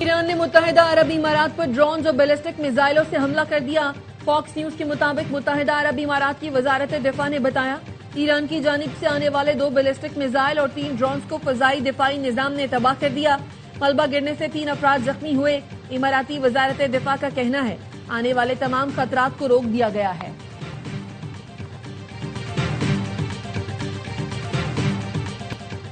ایران نے متحدہ عرب امارات پر ڈرونز اور بیلسٹک میزائلوں سے حملہ کر دیا۔ فاکس نیوز کے مطابق متحدہ عرب امارات کی وزارت دفاع نے بتایا ایران کی جانب سے آنے والے 2 بیلسٹک میزائل اور 3 ڈرونز کو فضائی دفاعی نظام نے تباہ کر دیا۔ ملبہ گرنے سے 3 افراد زخمی ہوئے۔ اماراتی وزارت دفاع کا کہنا ہے آنے والے تمام خطرات کو روک دیا گیا ہے۔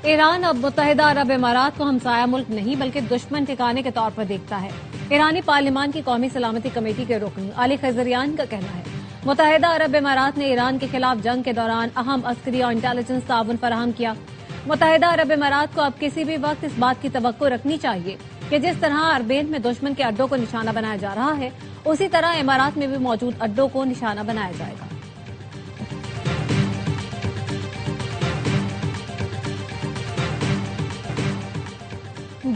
ایران اب متحدہ عرب امارات کو ہمسایہ ملک نہیں بلکہ دشمن ٹھکانے کے طور پر دیکھتا ہے۔ ایرانی پارلیمان کی قومی سلامتی کمیٹی کے رکن علی خزریان کا کہنا ہے متحدہ عرب امارات نے ایران کے خلاف جنگ کے دوران اہم عسکری اور انٹیلیجنس تعاون فراہم کیا۔ متحدہ عرب امارات کو اب کسی بھی وقت اس بات کی توقع رکھنی چاہیے کہ جس طرح اربین میں دشمن کے اڈوں کو نشانہ بنایا جا رہا ہے اسی طرح امارات میں بھی موجود اڈوں کو نشانہ بنایا جائے گا۔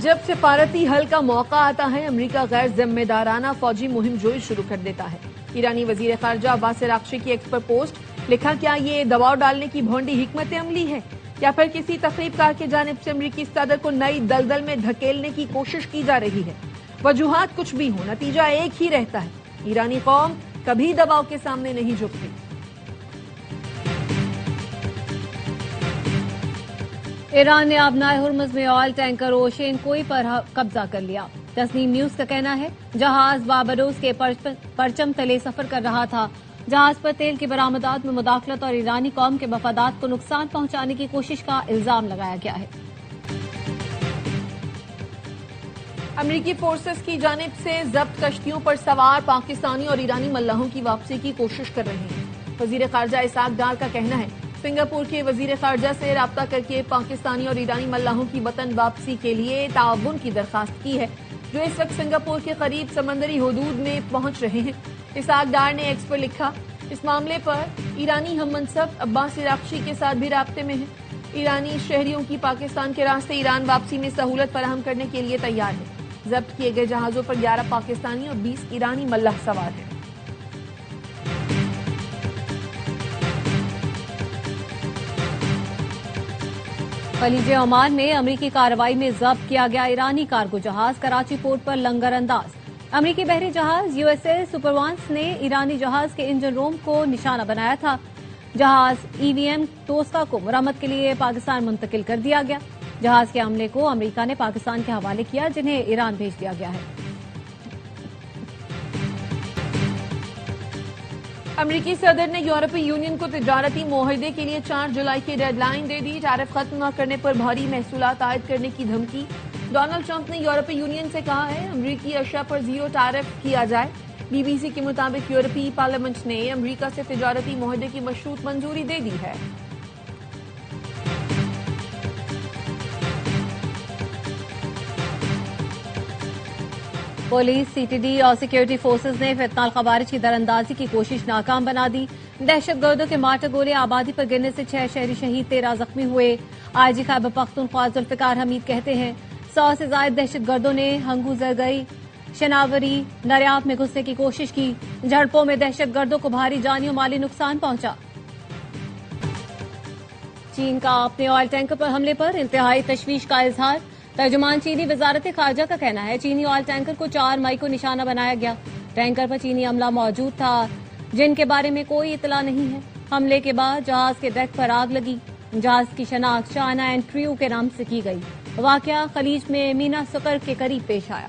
جب سفارتی حل کا موقع آتا ہے امریکہ غیر ذمہ دارانہ فوجی مہم جوئی شروع کر دیتا ہے۔ ایرانی وزیر خارجہ عباس عراقچی کی ایکس پر پوسٹ لکھا کیا یہ دباؤ ڈالنے کی بھونڈی حکمت عملی ہے یا پھر کسی تخریب کار کی جانب سے امریکی صدر کو نئی دلدل میں دھکیلنے کی کوشش کی جا رہی ہے۔ وجوہات کچھ بھی ہوں نتیجہ ایک ہی رہتا ہے ایرانی قوم کبھی دباؤ کے سامنے نہیں جھکتی۔ ایران نے آبنائے ہرمز میں آئل ٹینکر اوشین کوئی پر قبضہ کر لیا۔ تسنیم نیوز کا کہنا ہے جہاز بارباڈوس کے پرچم تلے سفر کر رہا تھا۔ جہاز پر تیل کی برآمدات میں مداخلت اور ایرانی قوم کے مفادات کو نقصان پہنچانے کی کوشش کا الزام لگایا گیا ہے۔ امریکی فورسز کی جانب سے ضبط کشتیوں پر سوار پاکستانی اور ایرانی ملاحوں کی واپسی کی کوشش کر رہے ہیں۔ وزیر خارجہ اسحاق ڈار کا کہنا ہے سنگاپور کے وزیر خارجہ سے رابطہ کر کے پاکستانی اور ایرانی ملاحوں کی وطن واپسی کے لیے تعاون کی درخواست کی ہے جو اس وقت سنگاپور کے قریب سمندری حدود میں پہنچ رہے ہیں۔ اسحاق ڈار نے ایکس پر لکھا اس معاملے پر ایرانی ہم منصب عباس عراقچی کے ساتھ بھی رابطے میں ہیں۔ ایرانی شہریوں کی پاکستان کے راستے ایران واپسی میں سہولت فراہم کرنے کے لیے تیار ہے۔ ضبط کیے گئے جہازوں پر 11 پاکستانی اور 20 ایرانی ملاح سوار ہیں۔ خلیج عمان میں امریکی کارروائی میں ضبط کیا گیا ایرانی کارگو جہاز کراچی پورٹ پر لنگر انداز۔ امریکی بحری جہاز USS سپروانس نے ایرانی جہاز کے انجن روم کو نشانہ بنایا تھا۔ جہاز EVM توسکا کو مرمت کے لیے پاکستان منتقل کر دیا گیا۔ جہاز کے عملے کو امریکہ نے پاکستان کے حوالے کیا جنہیں ایران بھیج دیا گیا ہے۔ امریکی صدر نے یورپی یونین کو تجارتی معاہدے کے لیے 4 جولائی کی ڈیڈ لائن دے دی۔ ٹیرف ختم نہ کرنے پر بھاری محصولات عائد کرنے کی دھمکی۔ ڈونلڈ ٹرمپ نے یورپی یونین سے کہا ہے امریکی اشیاء پر 0 ٹیرف کیا جائے۔ BBC کے مطابق یورپی پارلیمنٹ نے امریکہ سے تجارتی معاہدے کی مشروط منظوری دے دی ہے۔ پولیس CTD اور سیکیورٹی فورسز نے فتنہ الخوارج کی دراندازی کی کوشش ناکام بنا دی۔ دہشت گردوں کے مارٹر گولے آبادی پر گرنے سے 6 شہری شہید 13 زخمی ہوئے۔ IG خیبر پختونخوا ذوالفقار حمید کہتے ہیں 100 سے زائد دہشت گردوں نے ہنگو زرگئی شناوری نریاب میں گھسنے کی کوشش کی۔ جھڑپوں میں دہشت گردوں کو بھاری جانی و مالی نقصان پہنچا۔ چین کا اپنے آئل ٹینکر پر حملے پر انتہائی تشویش کا اظہار۔ ترجمان چینی وزارت خارجہ کا کہنا ہے چینی آئل ٹینکر کو 4 مئی کو نشانہ بنایا گیا۔ ٹینکر پر چینی عملہ موجود تھا جن کے بارے میں کوئی اطلاع نہیں ہے۔ حملے کے بعد جہاز کے ڈیک پر آگ لگی۔ جہاز کی شناخت چائنا اینڈ کریو کے نام سے کی گئی۔ واقعہ خلیج میں مینا سکر کے قریب پیش آیا۔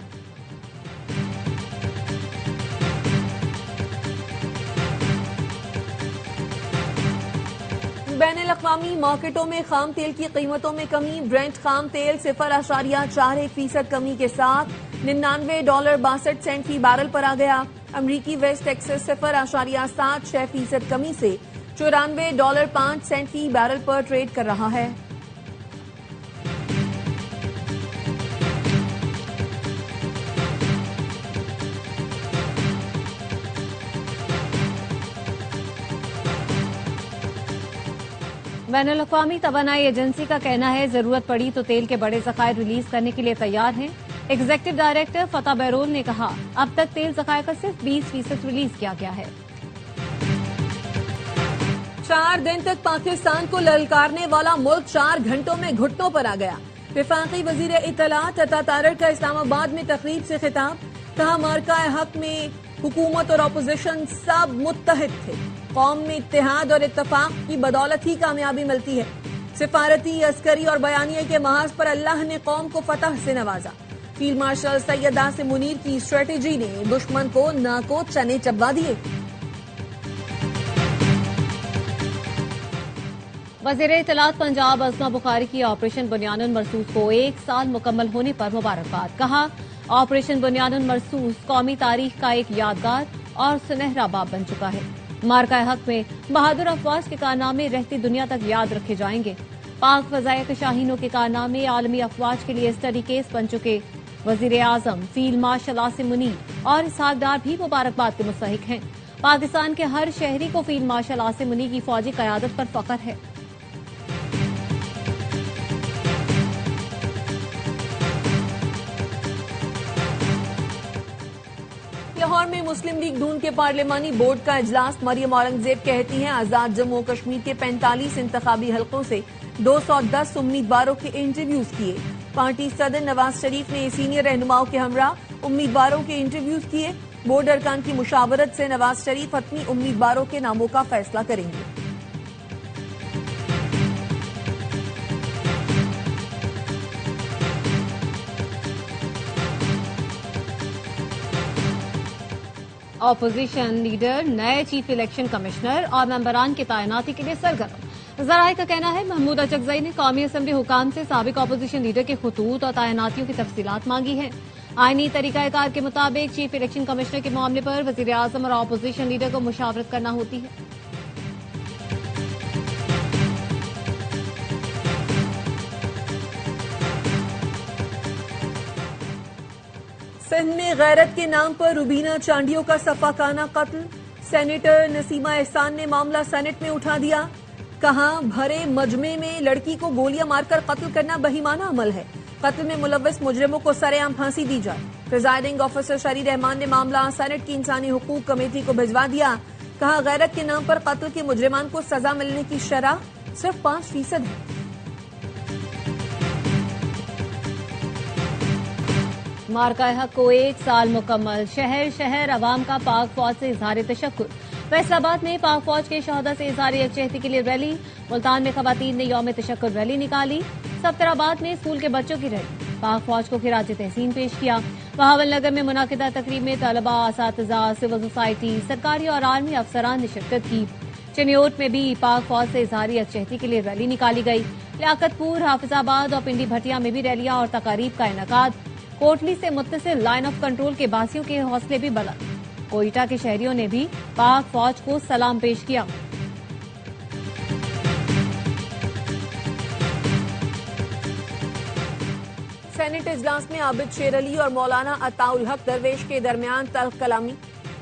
بین الاقوامی مارکیٹوں میں خام تیل کی قیمتوں میں کمی۔ برنٹ خام تیل 0.41% کمی کے ساتھ $99.62 فی بیرل پر آ گیا۔ امریکی ویسٹ ٹیکسس 0.76% کمی سے $94.05 فی بیرل پر ٹریڈ کر رہا ہے۔ بین الاقوامی توانائی ایجنسی کا کہنا ہے ضرورت پڑی تو تیل کے بڑے ذخائر ریلیز کرنے کے لیے تیار ہیں۔ ایگزیکٹو ڈائریکٹر فتح بیرول نے کہا اب تک تیل ذخائر کا صرف 20% ریلیز کیا گیا ہے۔ 4 دن تک پاکستان کو للکارنے والا ملک 4 گھنٹوں میں گھٹنوں پر آ گیا۔ وفاقی وزیر اطلاعات عطا تارڑ کا اسلام آباد میں تقریب سے خطاب، کہا مارکہ حق میں حکومت اور اپوزیشن سب متحد تھے، قوم میں اتحاد اور اتفاق کی بدولت ہی کامیابی ملتی ہے، سفارتی، عسکری اور بیانیے کے محاذ پر اللہ نے قوم کو فتح سے نوازا، فیلڈ مارشل سید عاصم منیر کی اسٹریٹجی نے دشمن کو ناکو چنے چبا دیے۔ وزیر اطلاعات پنجاب اسما بخاری کی آپریشن بنیان مرصوص کو 1 سال مکمل ہونے پر مبارکباد، کہا آپریشن بنیان مرصوص قومی تاریخ کا ایک یادگار اور سنہرا باب بن چکا ہے، مارکہ حق میں بہادر افواج کے کارنامے رہتی دنیا تک یاد رکھے جائیں گے، پاک فضائیہ کے شاہینوں کے کارنامے عالمی افواج کے لیے اسٹڈی کیس بن چکے، وزیر اعظم فیلڈ مارشل عاصم منیر اور اسحاق ڈار بھی مبارکباد کے مستحق ہیں، پاکستان کے ہر شہری کو فیلڈ مارشل عاصم منیر کی فوجی قیادت پر فخر ہے۔ لاہور میں مسلم لیگ ڈون کے پارلیمانی بورڈ کا اجلاس، مریم اورنگزیب کہتی ہیں آزاد جموں و کشمیر کے 45 انتخابی حلقوں سے 210 امیدواروں کے انٹرویوز کیے، پارٹی صدر نواز شریف نے سینئر رہنماؤں کے ہمراہ امیدواروں کے انٹرویوز کیے، بورڈ ارکان کی مشاورت سے نواز شریف حتمی امیدواروں کے ناموں کا فیصلہ کریں گے۔ اپوزیشن لیڈر نئے چیف الیکشن کمشنر اور ممبران کی تعیناتی کے لیے سرگرم، ذرائع کا کہنا ہے محمود اچکزئی نے قومی اسمبلی حکام سے سابق اپوزیشن لیڈر کے خطوط اور تعیناتیوں کی تفصیلات مانگی ہیں، آئینی طریقہ کار کے مطابق چیف الیکشن کمشنر کے معاملے پر وزیر اعظم اور اپوزیشن لیڈر کو مشاورت کرنا ہوتی ہے۔ سندھ میں غیرت کے نام پر روبینہ چانڈیوں کا صفاقانہ قتل، سینیٹر نسیمہ احسان نے معاملہ سینٹ میں اٹھا دیا، کہا بھرے مجمع میں لڑکی کو گولیاں مار کر قتل کرنا بہیمانہ عمل ہے، قتل میں ملوث مجرموں کو سرے عام پھانسی دی جائے۔ پریزائڈنگ آفیسر شری رحمان نے معاملہ سینٹ کی انسانی حقوق کمیٹی کو بھجوا دیا، کہا غیرت کے نام پر قتل کے مجرمان کو سزا ملنے کی شرح صرف 5% ہے۔ مارکہ حق کو 1 سال مکمل، شہر شہر عوام کا پاک فوج سے اظہار تشکر، فیصل آباد میں پاک فوج کے شہداء سے اظہار یکجہتی کے لیے ریلی، ملتان میں خواتین نے یوم تشکر ریلی نکالی، سفتر آباد میں اسکول کے بچوں کی ریلی، پاک فوج کو خراج تحسین پیش کیا، بہاول نگر میں منعقدہ تقریب میں طلباء، اساتذہ، سول سوسائٹی، سرکاری اور عالمی افسران نے شرکت کی، چنیوٹ میں بھی پاک فوج سے اظہار یکجہتی کے لیے ریلی نکالی گئی، لیاقت پور، حافظ آباد اور پنڈی بھٹیا میں بھی ریلیاں اور تقاریب کا انعقاد، کوٹلی سے متصل لائن آف کنٹرول کے باسیوں کے حوصلے بھی بلند، کوئٹہ کے شہریوں نے بھی پاک فوج کو سلام پیش کیا۔ سینٹ اجلاس میں عابد شیر علی اور مولانا عطاء الحق درویش کے درمیان تلخ کلامی،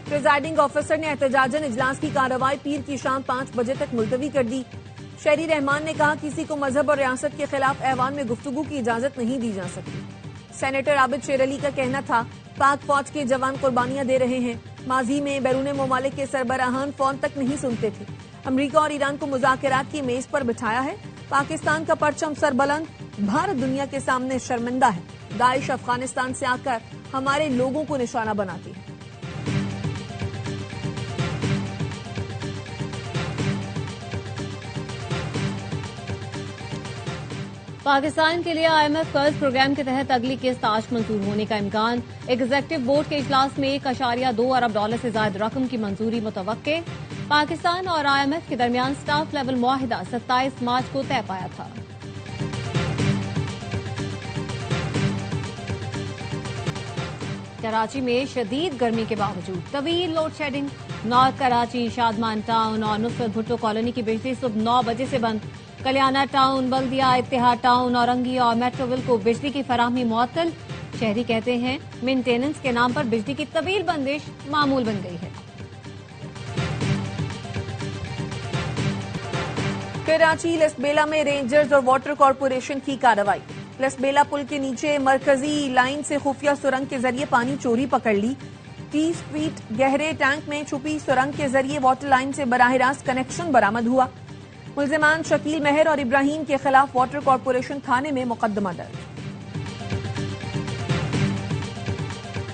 پریزائڈنگ آفیسر نے احتجاجاً اجلاس کی کارروائی پیر کی شام 5 بجے تک ملتوی کر دی، شری رحمان نے کہا کسی کو مذہب اور ریاست کے خلاف ایوان میں گفتگو کی اجازت نہیں دی جا سکتی۔ سینیٹر عابد شیر علی کا کہنا تھا پاک فوج کے جوان قربانیاں دے رہے ہیں، ماضی میں بیرون ممالک کے سربراہان فون تک نہیں سنتے تھے، امریکہ اور ایران کو مذاکرات کی میز پر بٹھایا ہے، پاکستان کا پرچم سربلند، بھارت دنیا کے سامنے شرمندہ ہے، داعش افغانستان سے آ کر ہمارے لوگوں کو نشانہ بناتی ہے۔ پاکستان کے لیے IMF قرض پروگرام کے تحت اگلی قسط آج منظور ہونے کا امکان، ایگزیکٹو بورڈ کے اجلاس میں $1.2 ارب سے زائد رقم کی منظوری متوقع، پاکستان اور IMF کے درمیان سٹاف لیول معاہدہ 27 مارچ کو طے پایا تھا۔ کراچی میں شدید گرمی کے باوجود طویل load shedding, North Karachi, Shadman town اور نصرت بھٹو کالونی کی بجلی صبح 9 بجے سے بند، کلیانہ ٹاؤن، بلدیہ، اتحاد ٹاؤن، اورنگی اور میٹروول کو بجلی کی فراہمی معطل، شہری کہتے ہیں مینٹیننس کے نام پر بجلی کی طویل بندش معمول بن گئی ہے۔ کراچی لسبیلا میں رینجرز اور واٹر کارپوریشن کی کارروائی، لسبیلا پل کے نیچے مرکزی لائن سے خفیہ سرنگ کے ذریعے پانی چوری پکڑ لی، 30 فیٹ گہرے ٹینک میں چھپی سرنگ کے ذریعے واٹر لائن سے براہ راست کنیکشن برآمد ہوا، ملزمان شکیل مہر اور ابراہیم کے خلاف واٹر کارپوریشن تھانے میں مقدمہ درج۔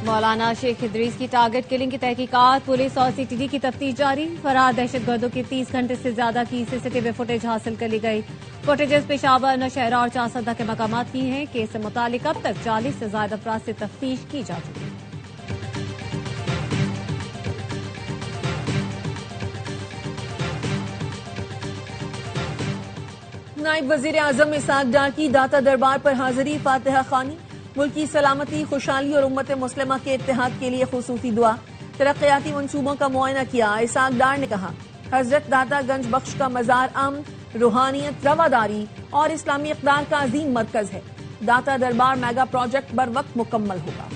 مولانا شیخ ادریس کی ٹارگٹ کلنگ کی تحقیقات، پولیس اور سی ٹی ڈی کی تفتیش جاری۔ فرار دہشت گردوں کی 30 گھنٹے سے زیادہ کی سی سی ٹی وی فوٹیج حاصل کر لی گئی۔ فوٹیجز پشاور، نوشہرہ اور چارسدہ کے مقامات کی ہیں۔ کیس سے متعلق اب تک 40 سے زائد افراد سے تفتیش کی جا چکی ہے۔ نائب وزیر اعظم اسحاق ڈار کی داتا دربار پر حاضری، فاتحہ خوانی، ملک کی سلامتی، خوشحالی اور امت مسلمہ کے اتحاد کے لیے خصوصی دعا، ترقیاتی منصوبوں کا معائنہ کیا۔ اسحاق ڈار نے کہا حضرت داتا گنج بخش کا مزار امن، روحانیت، رواداری اور اسلامی اقدار کا عظیم مرکز ہے۔ داتا دربار میگا پروجیکٹ بر وقت مکمل ہوگا۔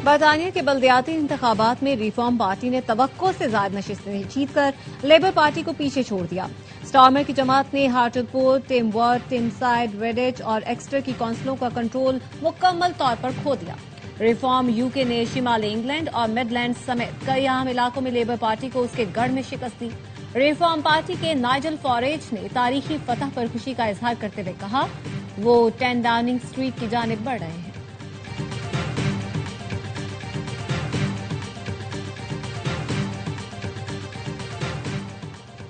برطانیہ کے بلدیاتی انتخابات میں ریفارم پارٹی نے توقع سے زائد نشستیں جیت کر لیبر پارٹی کو پیچھے چھوڑ دیا۔ سٹارمر کی جماعت نے ہارٹل پور، ٹیم وارڈ، ٹیم سائڈ، ریڈیچ اور ایکسٹر کی کونسلوں کا کنٹرول مکمل طور پر کھو دیا۔ ریفارم یو کے نے شمالی انگلینڈ اور مڈ لینڈ سمیت کئی اہم علاقوں میں لیبر پارٹی کو اس کے گڑھ میں شکست دی۔ ریفارم پارٹی کے نائجل فاریج نے تاریخی فتح پر خوشی کا اظہار کرتے ہوئے کہا وہ 10 ڈاؤننگ اسٹریٹ کی جانب بڑھ رہے ہیں۔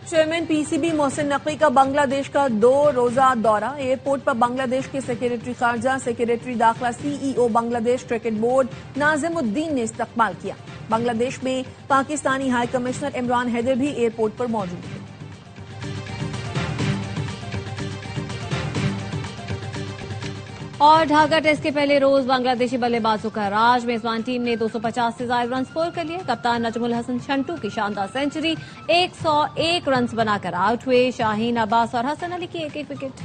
Chairman P C B Mohsin Naqvi کا بنگلہ دیش کا 2 روزہ دورہ۔ ایئرپورٹ پر بنگلہ دیش کے سیکریٹری خارجہ، سیکریٹری داخلہ، سی ای او بنگلہ دیش کرکٹ بورڈ ناظم الدین نے استقبال کیا۔ بنگلہ دیش میں پاکستانی ہائی کمشنر عمران حیدر بھی ایئرپورٹ پر موجود تھے۔ اور ڈھاکہ ٹیسٹ کے پہلے روز بنگلہ دیشی بلے بازوں کا راج، میزبان ٹیم نے 250 سے زائد رنز سکور کر لیے۔ کپتان نجم الحسن شنٹو کی شاندار سنچری، 101 رنز بنا کر آؤٹ ہوئے۔ شاہین عباس اور حسن علی کی ایک ایک وکٹ۔